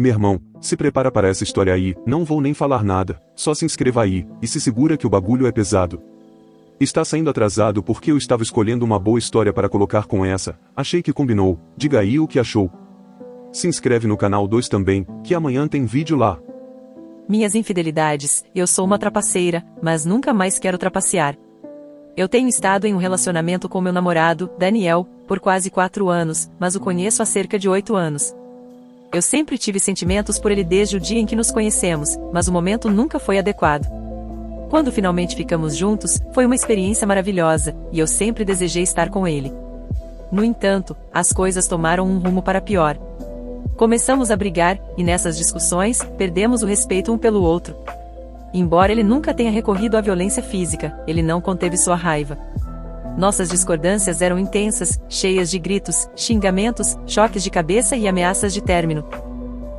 Meu irmão, se prepara para essa história aí, não vou nem falar nada, só se inscreva aí, e se segura que o bagulho é pesado. Está saindo atrasado porque eu estava escolhendo uma boa história para colocar com essa, achei que combinou, diga aí o que achou. Se inscreve no canal 2 também, que amanhã tem vídeo lá. Minhas infidelidades, eu sou uma trapaceira, mas nunca mais quero trapacear. Eu tenho estado em um relacionamento com meu namorado, Daniel, por quase 4 anos, mas o conheço há cerca de 8 anos. Eu sempre tive sentimentos por ele desde o dia em que nos conhecemos, mas o momento nunca foi adequado. Quando finalmente ficamos juntos, foi uma experiência maravilhosa, e eu sempre desejei estar com ele. No entanto, as coisas tomaram um rumo para pior. Começamos a brigar, e nessas discussões, perdemos o respeito um pelo outro. Embora ele nunca tenha recorrido à violência física, ele não conteve sua raiva. Nossas discordâncias eram intensas, cheias de gritos, xingamentos, choques de cabeça e ameaças de término.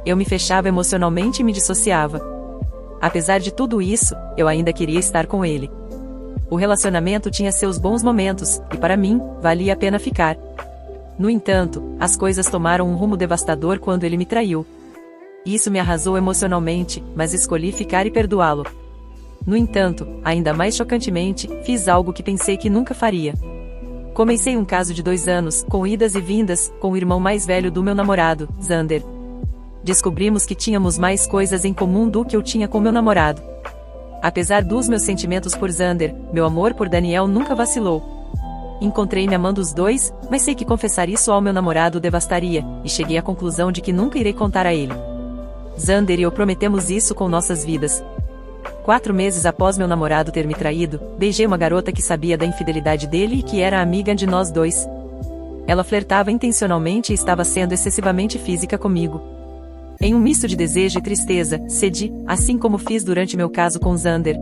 Eu me fechava emocionalmente e me dissociava. Apesar de tudo isso, eu ainda queria estar com ele. O relacionamento tinha seus bons momentos, e para mim, valia a pena ficar. No entanto, as coisas tomaram um rumo devastador quando ele me traiu. Isso me arrasou emocionalmente, mas escolhi ficar e perdoá-lo. No entanto, ainda mais chocantemente, fiz algo que pensei que nunca faria. Comecei um caso de 2 anos, com idas e vindas, com o irmão mais velho do meu namorado, Zander. Descobrimos que tínhamos mais coisas em comum do que eu tinha com meu namorado. Apesar dos meus sentimentos por Zander, meu amor por Daniel nunca vacilou. Encontrei-me amando os dois, mas sei que confessar isso ao meu namorado o devastaria, e cheguei à conclusão de que nunca irei contar a ele. Zander e eu prometemos isso com nossas vidas. 4 meses após meu namorado ter me traído, beijei uma garota que sabia da infidelidade dele e que era amiga de nós dois. Ela flertava intencionalmente e estava sendo excessivamente física comigo. Em um misto de desejo e tristeza, cedi, assim como fiz durante meu caso com Zander.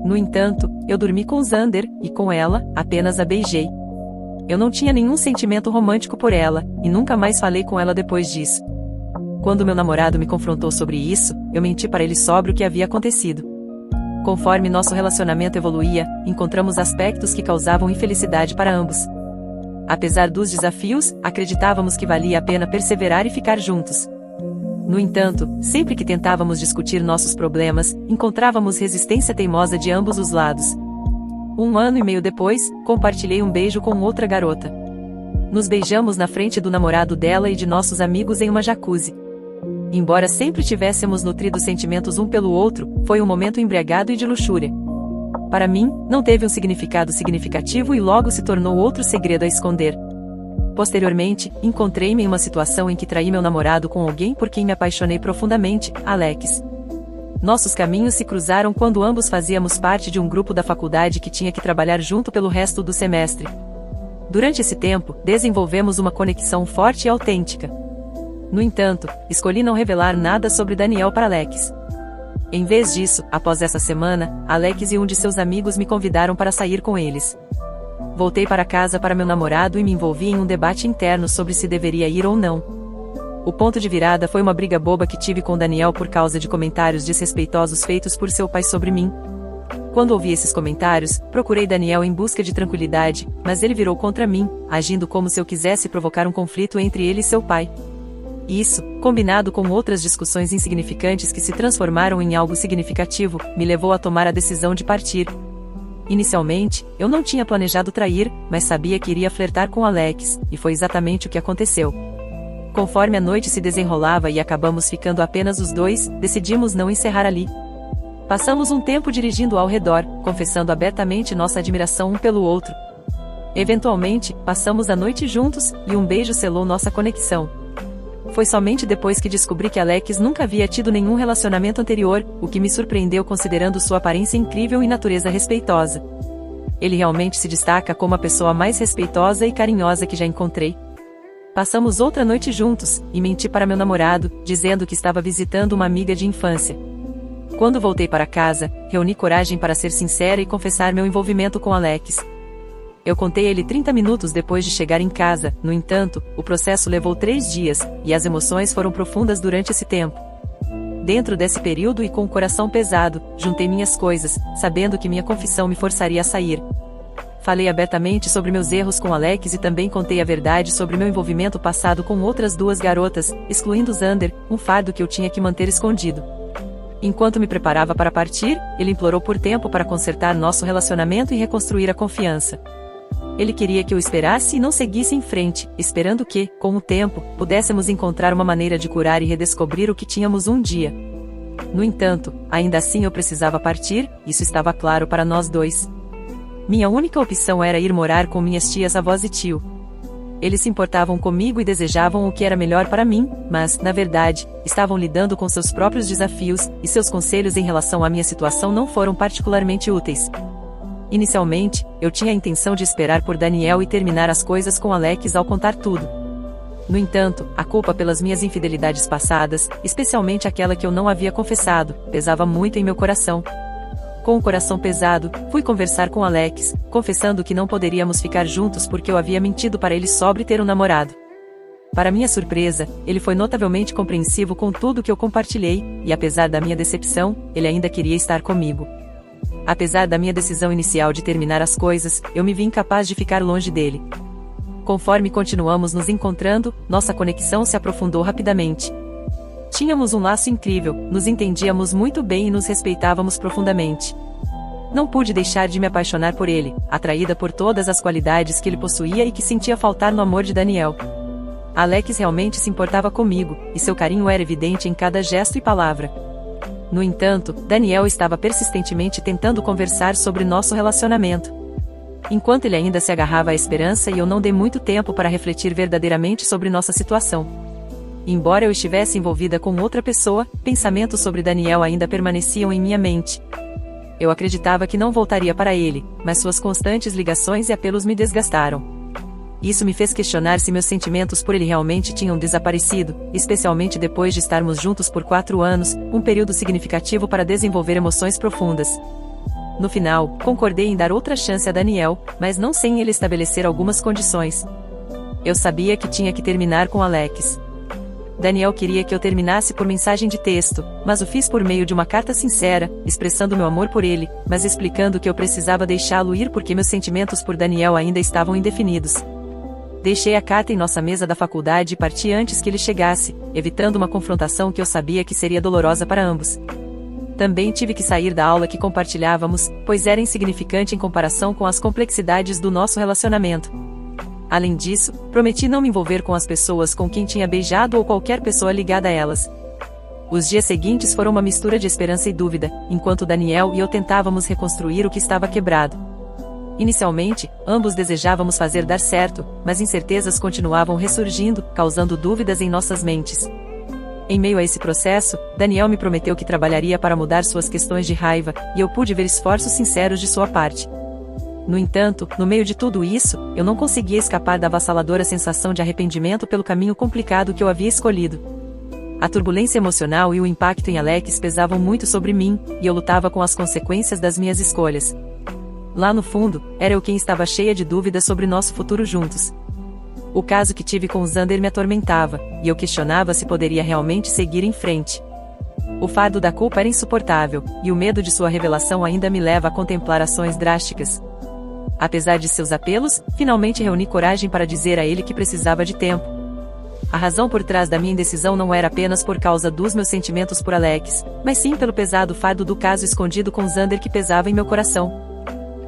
No entanto, eu dormi com Zander, e com ela, apenas a beijei. Eu não tinha nenhum sentimento romântico por ela, e nunca mais falei com ela depois disso. Quando meu namorado me confrontou sobre isso, eu menti para ele sobre o que havia acontecido. Conforme nosso relacionamento evoluía, encontramos aspectos que causavam infelicidade para ambos. Apesar dos desafios, acreditávamos que valia a pena perseverar e ficar juntos. No entanto, sempre que tentávamos discutir nossos problemas, encontrávamos resistência teimosa de ambos os lados. 1 ano e meio depois, compartilhei um beijo com outra garota. Nos beijamos na frente do namorado dela e de nossos amigos em uma jacuzzi. Embora sempre tivéssemos nutrido sentimentos um pelo outro, foi um momento embriagado e de luxúria. Para mim, não teve um significado significativo e logo se tornou outro segredo a esconder. Posteriormente, encontrei-me em uma situação em que traí meu namorado com alguém por quem me apaixonei profundamente, Alex. Nossos caminhos se cruzaram quando ambos fazíamos parte de um grupo da faculdade que tinha que trabalhar junto pelo resto do semestre. Durante esse tempo, desenvolvemos uma conexão forte e autêntica. No entanto, escolhi não revelar nada sobre Daniel para Alex. Em vez disso, após essa semana, Alex e um de seus amigos me convidaram para sair com eles. Voltei para casa para meu namorado e me envolvi em um debate interno sobre se deveria ir ou não. O ponto de virada foi uma briga boba que tive com Daniel por causa de comentários desrespeitosos feitos por seu pai sobre mim. Quando ouvi esses comentários, procurei Daniel em busca de tranquilidade, mas ele virou contra mim, agindo como se eu quisesse provocar um conflito entre ele e seu pai. Isso, combinado com outras discussões insignificantes que se transformaram em algo significativo, me levou a tomar a decisão de partir. Inicialmente, eu não tinha planejado trair, mas sabia que iria flertar com Alex, e foi exatamente o que aconteceu. Conforme a noite se desenrolava e acabamos ficando apenas os dois, decidimos não encerrar ali. Passamos um tempo dirigindo ao redor, confessando abertamente nossa admiração um pelo outro. Eventualmente, passamos a noite juntos, e um beijo selou nossa conexão. Foi somente depois que descobri que Alex nunca havia tido nenhum relacionamento anterior, o que me surpreendeu considerando sua aparência incrível e natureza respeitosa. Ele realmente se destaca como a pessoa mais respeitosa e carinhosa que já encontrei. Passamos outra noite juntos, e menti para meu namorado, dizendo que estava visitando uma amiga de infância. Quando voltei para casa, reuni coragem para ser sincera e confessar meu envolvimento com Alex. Eu contei a ele 30 minutos depois de chegar em casa, no entanto, o processo levou 3 dias, e as emoções foram profundas durante esse tempo. Dentro desse período e com o coração pesado, juntei minhas coisas, sabendo que minha confissão me forçaria a sair. falei abertamente sobre meus erros com Alex e também contei a verdade sobre meu envolvimento passado com outras duas garotas, excluindo Xander, um fardo que eu tinha que manter escondido. Enquanto me preparava para partir, ele implorou por tempo para consertar nosso relacionamento e reconstruir a confiança. Ele queria que eu esperasse e não seguisse em frente, esperando que, com o tempo, pudéssemos encontrar uma maneira de curar e redescobrir o que tínhamos um dia. No entanto, ainda assim eu precisava partir, isso estava claro para nós dois. Minha única opção era ir morar com minhas tias-avós e tio. Eles se importavam comigo e desejavam o que era melhor para mim, mas, na verdade, estavam lidando com seus próprios desafios, e seus conselhos em relação à minha situação não foram particularmente úteis. Inicialmente, eu tinha a intenção de esperar por Daniel e terminar as coisas com Alex ao contar tudo. No entanto, a culpa pelas minhas infidelidades passadas, especialmente aquela que eu não havia confessado, pesava muito em meu coração. Com o coração pesado, fui conversar com Alex, confessando que não poderíamos ficar juntos porque eu havia mentido para ele sobre ter um namorado. Para minha surpresa, ele foi notavelmente compreensivo com tudo que eu compartilhei, e apesar da minha decepção, ele ainda queria estar comigo. Apesar da minha decisão inicial de terminar as coisas, eu me vi incapaz de ficar longe dele. Conforme continuamos nos encontrando, nossa conexão se aprofundou rapidamente. Tínhamos um laço incrível, nos entendíamos muito bem e nos respeitávamos profundamente. Não pude deixar de me apaixonar por ele, atraída por todas as qualidades que ele possuía e que sentia faltar no amor de Daniel. Alex realmente se importava comigo, e seu carinho era evidente em cada gesto e palavra. No entanto, Daniel estava persistentemente tentando conversar sobre nosso relacionamento. Enquanto ele ainda se agarrava à esperança e eu não dei muito tempo para refletir verdadeiramente sobre nossa situação. Embora eu estivesse envolvida com outra pessoa, pensamentos sobre Daniel ainda permaneciam em minha mente. Eu acreditava que não voltaria para ele, mas suas constantes ligações e apelos me desgastaram. Isso me fez questionar se meus sentimentos por ele realmente tinham desaparecido, especialmente depois de estarmos juntos por 4 anos, um período significativo para desenvolver emoções profundas. No final, concordei em dar outra chance a Daniel, mas não sem ele estabelecer algumas condições. Eu sabia que tinha que terminar com Alex. Daniel queria que eu terminasse por mensagem de texto, mas o fiz por meio de uma carta sincera, expressando meu amor por ele, mas explicando que eu precisava deixá-lo ir porque meus sentimentos por Daniel ainda estavam indefinidos. Deixei a carta em nossa mesa da faculdade e parti antes que ele chegasse, evitando uma confrontação que eu sabia que seria dolorosa para ambos. Também tive que sair da aula que compartilhávamos, pois era insignificante em comparação com as complexidades do nosso relacionamento. Além disso, prometi não me envolver com as pessoas com quem tinha beijado ou qualquer pessoa ligada a elas. Os dias seguintes foram uma mistura de esperança e dúvida, enquanto Daniel e eu tentávamos reconstruir o que estava quebrado. Inicialmente, ambos desejávamos fazer dar certo, mas incertezas continuavam ressurgindo, causando dúvidas em nossas mentes. Em meio a esse processo, Daniel me prometeu que trabalharia para mudar suas questões de raiva, e eu pude ver esforços sinceros de sua parte. No entanto, no meio de tudo isso, eu não conseguia escapar da avassaladora sensação de arrependimento pelo caminho complicado que eu havia escolhido. A turbulência emocional e o impacto em Alex pesavam muito sobre mim, e eu lutava com as consequências das minhas escolhas. Lá no fundo, era eu quem estava cheia de dúvidas sobre nosso futuro juntos. O caso que tive com Xander me atormentava, e eu questionava se poderia realmente seguir em frente. O fardo da culpa era insuportável, e o medo de sua revelação ainda me leva a contemplar ações drásticas. Apesar de seus apelos, finalmente reuni coragem para dizer a ele que precisava de tempo. A razão por trás da minha indecisão não era apenas por causa dos meus sentimentos por Alex, mas sim pelo pesado fardo do caso escondido com Xander que pesava em meu coração.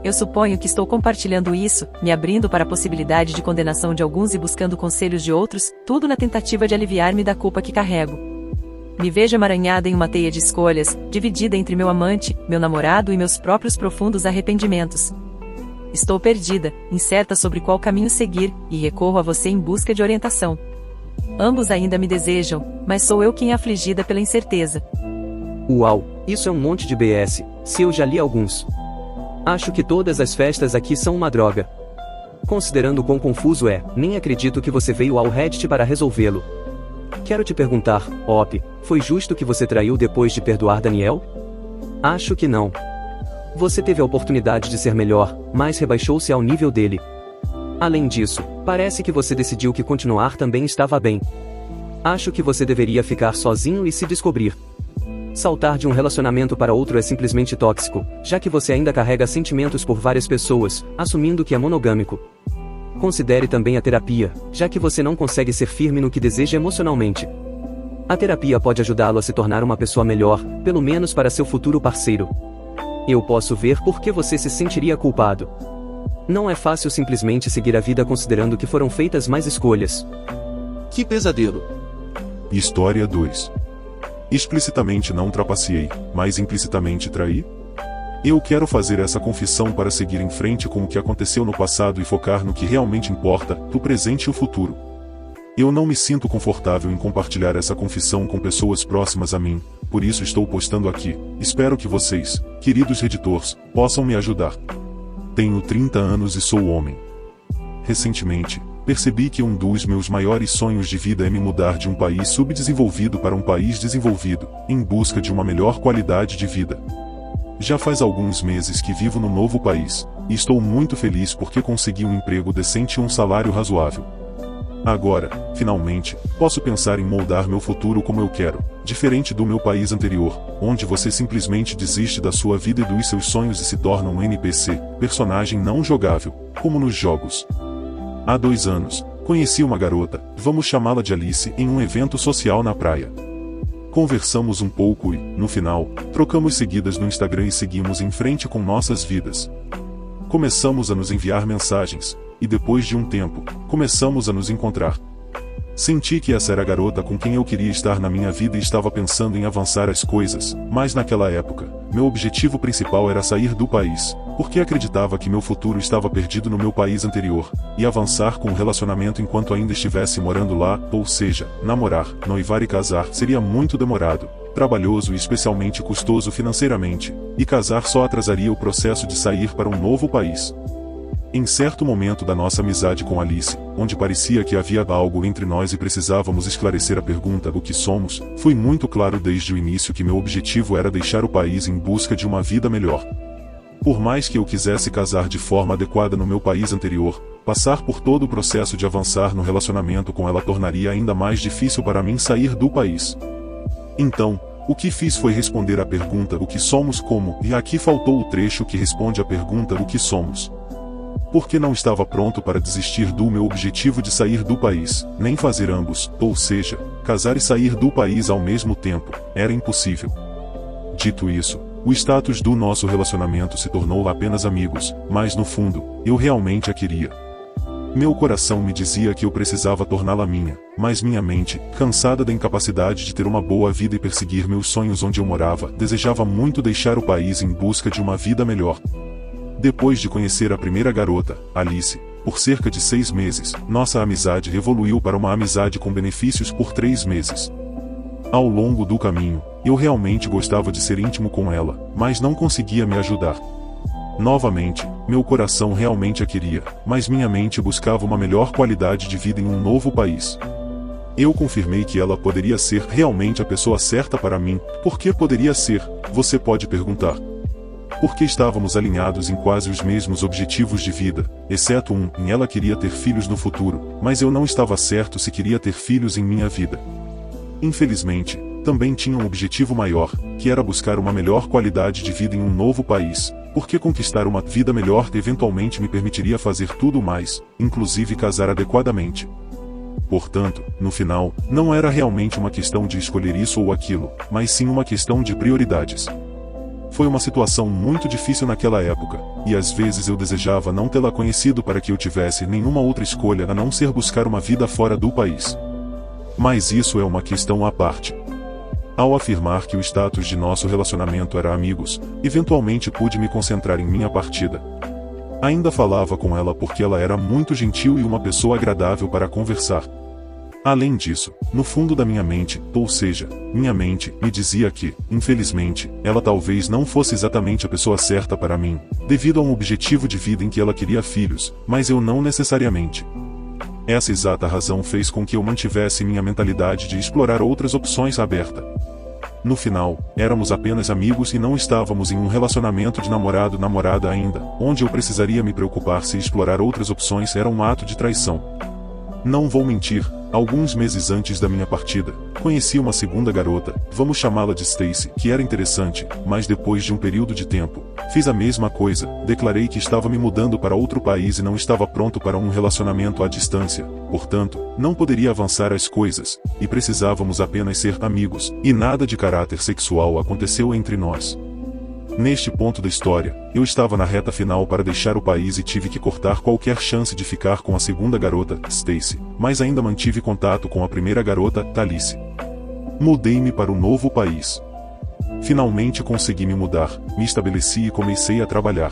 Eu suponho que estou compartilhando isso, me abrindo para a possibilidade de condenação de alguns e buscando conselhos de outros, tudo na tentativa de aliviar-me da culpa que carrego. Me vejo emaranhada em uma teia de escolhas, dividida entre meu amante, meu namorado e meus próprios profundos arrependimentos. Estou perdida, incerta sobre qual caminho seguir, e recorro a você em busca de orientação. Ambos ainda me desejam, mas sou eu quem é afligida pela incerteza. Uau, isso é um monte de BS, se eu já li alguns. Acho que todas as festas aqui são uma droga. Considerando quão confuso é, nem acredito que você veio ao Reddit para resolvê-lo. Quero te perguntar, Op, foi justo que você traiu depois de perdoar Daniel? Acho que não. Você teve a oportunidade de ser melhor, mas rebaixou-se ao nível dele. Além disso, parece que você decidiu que continuar também estava bem. Acho que você deveria ficar sozinho e se descobrir. Saltar de um relacionamento para outro é simplesmente tóxico, já que você ainda carrega sentimentos por várias pessoas, assumindo que é monogâmico. Considere também a terapia, já que você não consegue ser firme no que deseja emocionalmente. A terapia pode ajudá-lo a se tornar uma pessoa melhor, pelo menos para seu futuro parceiro. Eu posso ver por que você se sentiria culpado. Não é fácil simplesmente seguir a vida considerando que foram feitas mais escolhas. Que pesadelo. História 2. Explicitamente não trapaceei, mas implicitamente traí? Eu quero fazer essa confissão para seguir em frente com o que aconteceu no passado e focar no que realmente importa, o presente e o futuro. Eu não me sinto confortável em compartilhar essa confissão com pessoas próximas a mim, por isso estou postando aqui. Espero que vocês, queridos editores, possam me ajudar. Tenho 30 anos e sou homem. Recentemente, percebi que um dos meus maiores sonhos de vida é me mudar de um país subdesenvolvido para um país desenvolvido, em busca de uma melhor qualidade de vida. Já faz alguns meses que vivo no novo país, e estou muito feliz porque consegui um emprego decente e um salário razoável. Agora, finalmente, posso pensar em moldar meu futuro como eu quero, diferente do meu país anterior, onde você simplesmente desiste da sua vida e dos seus sonhos e se torna um NPC, personagem não jogável, como nos jogos. Há 2 anos, conheci uma garota, vamos chamá-la de Alice, em um evento social na praia. Conversamos um pouco e, no final, trocamos seguidas no Instagram e seguimos em frente com nossas vidas. Começamos a nos enviar mensagens, e depois de um tempo, começamos a nos encontrar. Senti que essa era a garota com quem eu queria estar na minha vida e estava pensando em avançar as coisas, mas naquela época, meu objetivo principal era sair do país, porque acreditava que meu futuro estava perdido no meu país anterior, e avançar com o relacionamento enquanto ainda estivesse morando lá, ou seja, namorar, noivar e casar seria muito demorado, trabalhoso e especialmente custoso financeiramente, e casar só atrasaria o processo de sair para um novo país. Em certo momento da nossa amizade com Alice, onde parecia que havia algo entre nós e precisávamos esclarecer a pergunta do que somos, foi muito claro desde o início que meu objetivo era deixar o país em busca de uma vida melhor. Por mais que eu quisesse casar de forma adequada no meu país anterior, passar por todo o processo de avançar no relacionamento com ela tornaria ainda mais difícil para mim sair do país. Então, o que fiz foi responder à pergunta o que somos como, e aqui faltou o trecho que responde à pergunta o que somos. Porque não estava pronto para desistir do meu objetivo de sair do país, nem fazer ambos, ou seja, casar e sair do país ao mesmo tempo, era impossível. Dito isso, o status do nosso relacionamento se tornou apenas amigos, mas no fundo, eu realmente a queria. Meu coração me dizia que eu precisava torná-la minha, mas minha mente, cansada da incapacidade de ter uma boa vida e perseguir meus sonhos onde eu morava, desejava muito deixar o país em busca de uma vida melhor. Depois de conhecer a primeira garota, Alice, por cerca de 6 meses, nossa amizade evoluiu para uma amizade com benefícios por 3 meses. Ao longo do caminho, eu realmente gostava de ser íntimo com ela, mas não conseguia me ajudar. Novamente, meu coração realmente a queria, mas minha mente buscava uma melhor qualidade de vida em um novo país. Eu confirmei que ela poderia ser realmente a pessoa certa para mim. Por que poderia ser? Você pode perguntar. Porque estávamos alinhados em quase os mesmos objetivos de vida, exceto em ela queria ter filhos no futuro, mas eu não estava certo se queria ter filhos em minha vida. Infelizmente, também tinha um objetivo maior, que era buscar uma melhor qualidade de vida em um novo país, porque conquistar uma vida melhor eventualmente me permitiria fazer tudo mais, inclusive casar adequadamente. Portanto, no final, não era realmente uma questão de escolher isso ou aquilo, mas sim uma questão de prioridades. Foi uma situação muito difícil naquela época, e às vezes eu desejava não tê-la conhecido para que eu tivesse nenhuma outra escolha a não ser buscar uma vida fora do país. Mas isso é uma questão à parte. Ao afirmar que o status de nosso relacionamento era amigos, eventualmente pude me concentrar em minha partida. Ainda falava com ela porque ela era muito gentil e uma pessoa agradável para conversar. Além disso, no fundo da minha mente, ou seja, minha mente, me dizia que, infelizmente, ela talvez não fosse exatamente a pessoa certa para mim, devido a um objetivo de vida em que ela queria filhos, mas eu não necessariamente. Essa exata razão fez com que eu mantivesse minha mentalidade de explorar outras opções aberta. No final, éramos apenas amigos e não estávamos em um relacionamento de namorado-namorada ainda, onde eu precisaria me preocupar se explorar outras opções era um ato de traição. Não vou mentir, Alguns meses antes da minha partida, conheci uma segunda garota, vamos chamá-la de Stacy, que era interessante, mas depois de um período de tempo, fiz a mesma coisa, declarei que estava me mudando para outro país e não estava pronto para um relacionamento à distância, portanto, não poderia avançar as coisas, e precisávamos apenas ser amigos, e nada de caráter sexual aconteceu entre nós. Neste ponto da história, eu estava na reta final para deixar o país e tive que cortar qualquer chance de ficar com a segunda garota, Stacy, mas ainda mantive contato com a primeira garota, Talice. Mudei-me para o novo país. Finalmente consegui me mudar, me estabeleci e comecei a trabalhar.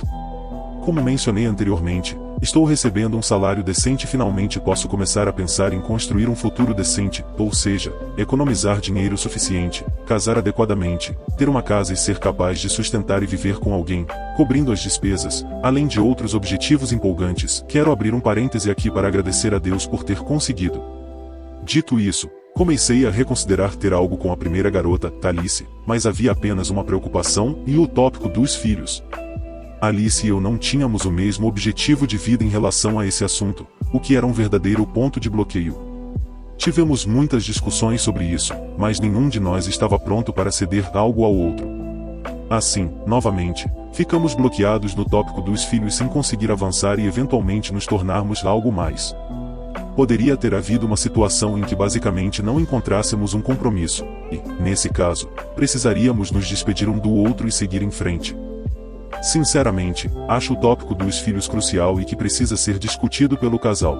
Como mencionei anteriormente, estou recebendo um salário decente e finalmente posso começar a pensar em construir um futuro decente, ou seja, economizar dinheiro suficiente, casar adequadamente, ter uma casa e ser capaz de sustentar e viver com alguém, cobrindo as despesas, além de outros objetivos empolgantes. Quero abrir um parêntese aqui para agradecer a Deus por ter conseguido. Dito isso, comecei a reconsiderar ter algo com a primeira garota, Talice, mas havia apenas uma preocupação e o tópico dos filhos. Alice e eu não tínhamos o mesmo objetivo de vida em relação a esse assunto, o que era um verdadeiro ponto de bloqueio. Tivemos muitas discussões sobre isso, mas nenhum de nós estava pronto para ceder algo ao outro. Assim, novamente, ficamos bloqueados no tópico dos filhos sem conseguir avançar e eventualmente nos tornarmos algo mais. Poderia ter havido uma situação em que basicamente não encontrássemos um compromisso, e, nesse caso, precisaríamos nos despedir um do outro e seguir em frente. Sinceramente, acho o tópico dos filhos crucial e que precisa ser discutido pelo casal.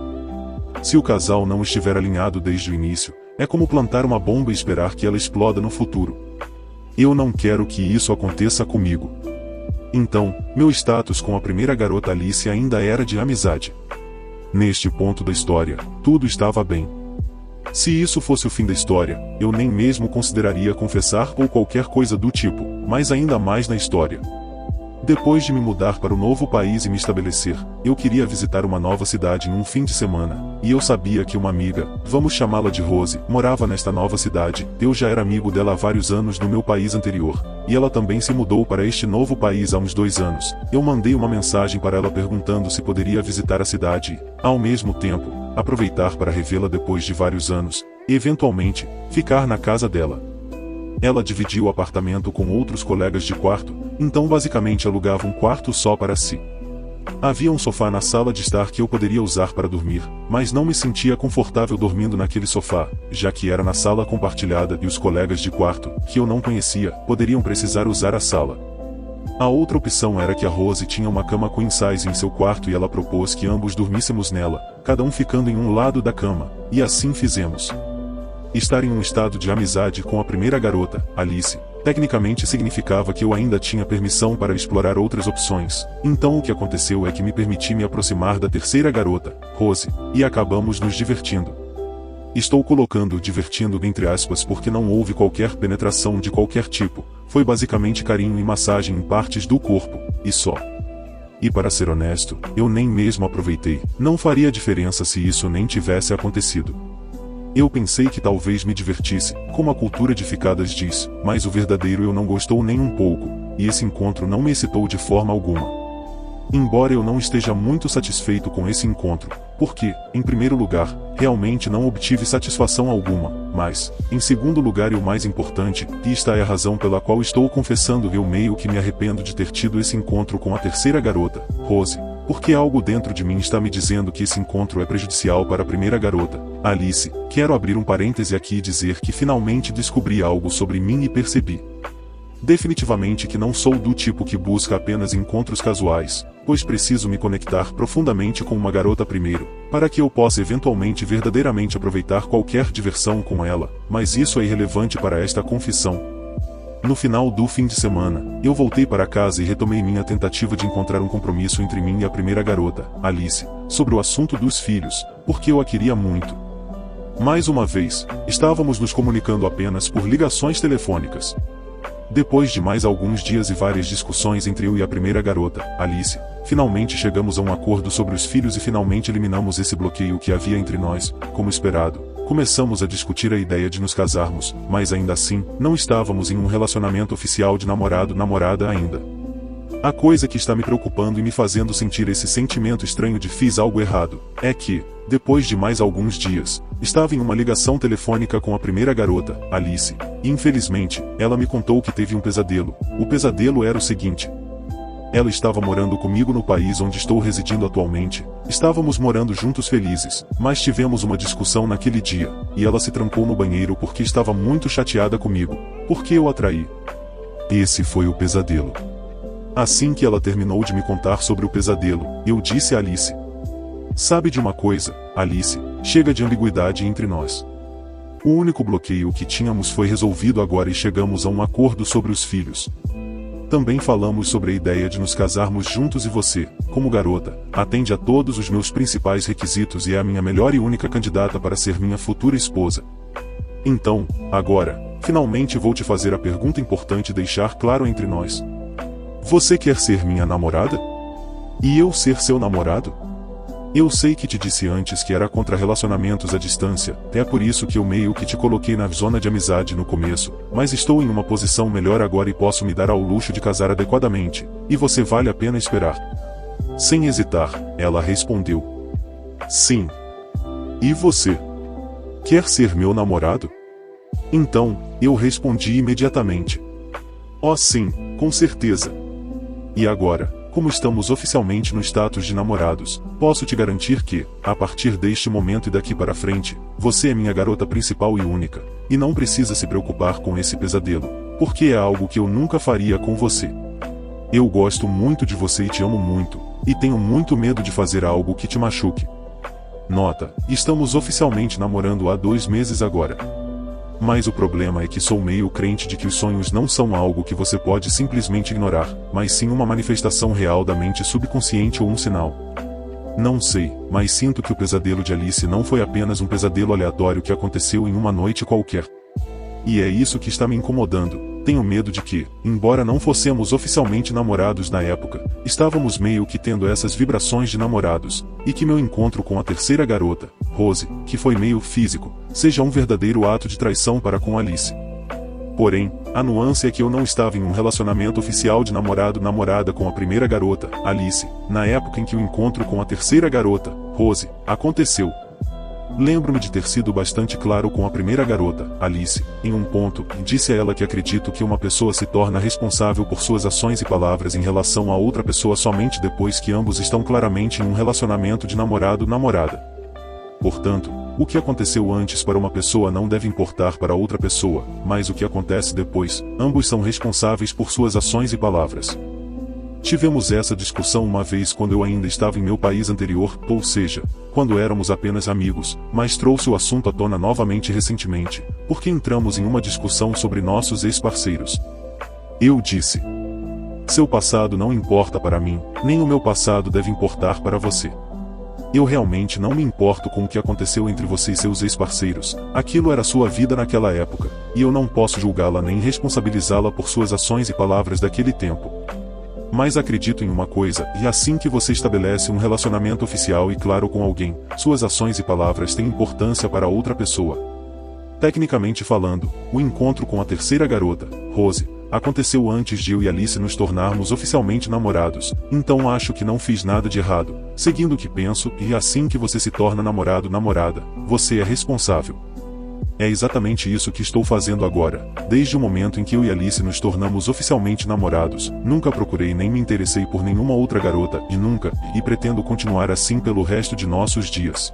Se o casal não estiver alinhado desde o início, é como plantar uma bomba e esperar que ela exploda no futuro. Eu não quero que isso aconteça comigo. Então, meu status com a primeira garota Alice ainda era de amizade. Neste ponto da história, tudo estava bem. Se isso fosse o fim da história, eu nem mesmo consideraria confessar ou qualquer coisa do tipo, mas ainda mais na história. Depois de me mudar para o novo país e me estabelecer, eu queria visitar uma nova cidade em um fim de semana, e eu sabia que uma amiga, vamos chamá-la de Rose, morava nesta nova cidade. Eu já era amigo dela há vários anos no meu país anterior, e ela também se mudou para este novo país há uns 2 anos. Eu mandei uma mensagem para ela perguntando se poderia visitar a cidade e, ao mesmo tempo, aproveitar para revê-la depois de vários anos, e eventualmente, ficar na casa dela. Ela dividia o apartamento com outros colegas de quarto, então basicamente alugava um quarto só para si. Havia um sofá na sala de estar que eu poderia usar para dormir, mas não me sentia confortável dormindo naquele sofá, já que era na sala compartilhada e os colegas de quarto, que eu não conhecia, poderiam precisar usar a sala. A outra opção era que a Rose tinha uma cama queen size em seu quarto e ela propôs que ambos dormíssemos nela, cada um ficando em um lado da cama, e assim fizemos. Estar em um estado de amizade com a primeira garota, Alice, tecnicamente significava que eu ainda tinha permissão para explorar outras opções, então o que aconteceu é que me permiti me aproximar da terceira garota, Rose, e acabamos nos divertindo. Estou colocando divertindo entre aspas porque não houve qualquer penetração de qualquer tipo, foi basicamente carinho e massagem em partes do corpo, e só. E para ser honesto, eu nem mesmo aproveitei, não faria diferença se isso nem tivesse acontecido. Eu pensei que talvez me divertisse, como a cultura de ficadas diz, mas o verdadeiro eu não gostou nem um pouco, e esse encontro não me excitou de forma alguma. Embora eu não esteja muito satisfeito com esse encontro, porque, em primeiro lugar, realmente não obtive satisfação alguma, mas, em segundo lugar e o mais importante, e esta é a razão pela qual estou confessando eu meio que me arrependo de ter tido esse encontro com a terceira garota, Rose, porque algo dentro de mim está me dizendo que esse encontro é prejudicial para a primeira garota, Alice. Quero abrir um parêntese aqui e dizer que finalmente descobri algo sobre mim e percebi. Definitivamente que não sou do tipo que busca apenas encontros casuais, pois preciso me conectar profundamente com uma garota primeiro, para que eu possa eventualmente verdadeiramente aproveitar qualquer diversão com ela, mas isso é irrelevante para esta confissão. No final do fim de semana, eu voltei para casa e retomei minha tentativa de encontrar um compromisso entre mim e a primeira garota, Alice, sobre o assunto dos filhos, porque eu a queria muito. Mais uma vez, estávamos nos comunicando apenas por ligações telefônicas. Depois de mais alguns dias e várias discussões entre eu e a primeira garota, Alice, finalmente chegamos a um acordo sobre os filhos e finalmente eliminamos esse bloqueio que havia entre nós, como esperado. Começamos a discutir a ideia de nos casarmos, mas ainda assim, não estávamos em um relacionamento oficial de namorado-namorada ainda. A coisa que está me preocupando e me fazendo sentir esse sentimento estranho de fiz algo errado, é que, depois de mais alguns dias, estava em uma ligação telefônica com a primeira garota, Alice, e infelizmente, ela me contou que teve um pesadelo. O pesadelo era o seguinte. Ela estava morando comigo no país onde estou residindo atualmente. Estávamos morando juntos felizes, mas tivemos uma discussão naquele dia, e ela se trancou no banheiro porque estava muito chateada comigo, porque eu a traí. Esse foi o pesadelo. Assim que ela terminou de me contar sobre o pesadelo, eu disse a Alice: sabe de uma coisa, Alice, chega de ambiguidade entre nós. O único bloqueio que tínhamos foi resolvido agora e chegamos a um acordo sobre os filhos. Também falamos sobre a ideia de nos casarmos juntos e você, como garota, atende a todos os meus principais requisitos e é a minha melhor e única candidata para ser minha futura esposa. Então, agora, finalmente vou te fazer a pergunta importante e deixar claro entre nós. Você quer ser minha namorada? E eu ser seu namorado? Eu sei que te disse antes que era contra relacionamentos à distância, é por isso que eu meio que te coloquei na zona de amizade no começo, mas estou em uma posição melhor agora e posso me dar ao luxo de casar adequadamente, e você vale a pena esperar. Sem hesitar, ela respondeu. Sim. E você? Quer ser meu namorado? Então, eu respondi imediatamente. Oh sim, com certeza. E agora, como estamos oficialmente no status de namorados, posso te garantir que, a partir deste momento e daqui para frente, você é minha garota principal e única, e não precisa se preocupar com esse pesadelo, porque é algo que eu nunca faria com você. Eu gosto muito de você e te amo muito, e tenho muito medo de fazer algo que te machuque. Nota, estamos oficialmente namorando há 2 meses agora. Mas o problema é que sou meio crente de que os sonhos não são algo que você pode simplesmente ignorar, mas sim uma manifestação real da mente subconsciente ou um sinal. Não sei, mas sinto que o pesadelo de Alice não foi apenas um pesadelo aleatório que aconteceu em uma noite qualquer. E é isso que está me incomodando. Tenho medo de que, embora não fossemos oficialmente namorados na época, estávamos meio que tendo essas vibrações de namorados, e que meu encontro com a terceira garota, Rose, que foi meio físico, seja um verdadeiro ato de traição para com Alice. Porém, a nuance é que eu não estava em um relacionamento oficial de namorado-namorada com a primeira garota, Alice, na época em que o encontro com a terceira garota, Rose, aconteceu. Lembro-me de ter sido bastante claro com a primeira garota, Alice, em um ponto, e disse a ela que acredito que uma pessoa se torna responsável por suas ações e palavras em relação a outra pessoa somente depois que ambos estão claramente em um relacionamento de namorado-namorada. Portanto, o que aconteceu antes para uma pessoa não deve importar para outra pessoa, mas o que acontece depois, ambos são responsáveis por suas ações e palavras. Tivemos essa discussão uma vez quando eu ainda estava em meu país anterior, ou seja, quando éramos apenas amigos, mas trouxe o assunto à tona novamente recentemente, porque entramos em uma discussão sobre nossos ex-parceiros. Eu disse: seu passado não importa para mim, nem o meu passado deve importar para você. Eu realmente não me importo com o que aconteceu entre você e seus ex-parceiros, aquilo era sua vida naquela época, e eu não posso julgá-la nem responsabilizá-la por suas ações e palavras daquele tempo. Mas acredito em uma coisa, e assim que você estabelece um relacionamento oficial e claro com alguém, suas ações e palavras têm importância para outra pessoa. Tecnicamente falando, o encontro com a terceira garota, Rose, aconteceu antes de eu e Alice nos tornarmos oficialmente namorados, então acho que não fiz nada de errado, seguindo o que penso, e assim que você se torna namorado-namorada, você é responsável. É exatamente isso que estou fazendo agora. Desde o momento em que eu e Alice nos tornamos oficialmente namorados, nunca procurei nem me interessei por nenhuma outra garota, e pretendo continuar assim pelo resto de nossos dias.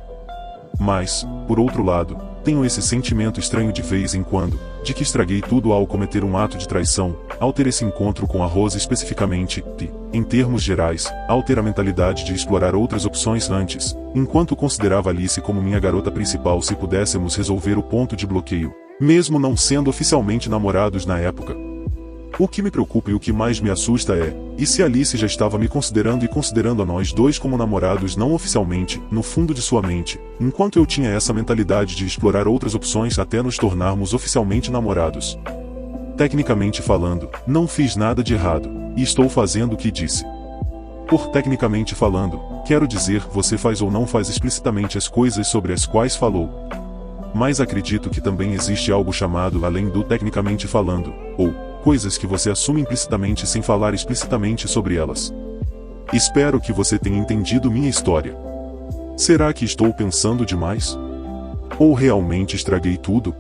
Mas, por outro lado, tenho esse sentimento estranho de vez em quando, de que estraguei tudo ao cometer um ato de traição, ao ter esse encontro com a Rose especificamente, e, em termos gerais, ao ter a mentalidade de explorar outras opções antes, enquanto considerava Alice como minha garota principal se pudéssemos resolver o ponto de bloqueio, mesmo não sendo oficialmente namorados na época. O que me preocupa e o que mais me assusta é, e se Alice já estava me considerando e considerando a nós dois como namorados não oficialmente, no fundo de sua mente, enquanto eu tinha essa mentalidade de explorar outras opções até nos tornarmos oficialmente namorados. Tecnicamente falando, não fiz nada de errado, e estou fazendo o que disse. Por tecnicamente falando, quero dizer, você faz ou não faz explicitamente as coisas sobre as quais falou. Mas acredito que também existe algo chamado além do tecnicamente falando, ou coisas que você assume implicitamente sem falar explicitamente sobre elas. Espero que você tenha entendido minha história. Será que estou pensando demais? Ou realmente estraguei tudo?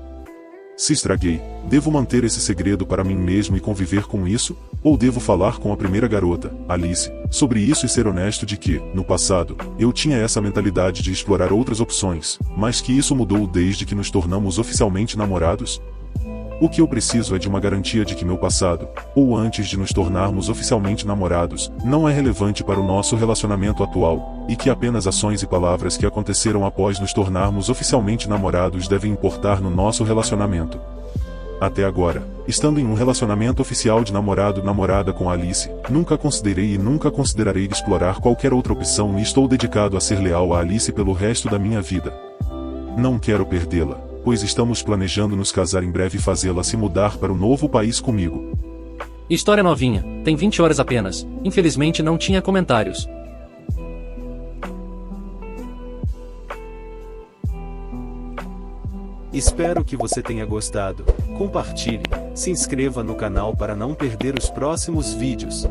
Se estraguei, devo manter esse segredo para mim mesmo e conviver com isso? Ou devo falar com a primeira garota, Alice, sobre isso e ser honesto de que, no passado, eu tinha essa mentalidade de explorar outras opções, mas que isso mudou desde que nos tornamos oficialmente namorados? O que eu preciso é de uma garantia de que meu passado, ou antes de nos tornarmos oficialmente namorados, não é relevante para o nosso relacionamento atual, e que apenas ações e palavras que aconteceram após nos tornarmos oficialmente namorados devem importar no nosso relacionamento. Até agora, estando em um relacionamento oficial de namorado-namorada com Alice, nunca considerei e nunca considerarei explorar qualquer outra opção e estou dedicado a ser leal a Alice pelo resto da minha vida. Não quero perdê-la, pois estamos planejando nos casar em breve e fazê-la se mudar para o novo país comigo. História novinha, tem 20 horas apenas, infelizmente não tinha comentários. Espero que você tenha gostado. Compartilhe, se inscreva no canal para não perder os próximos vídeos.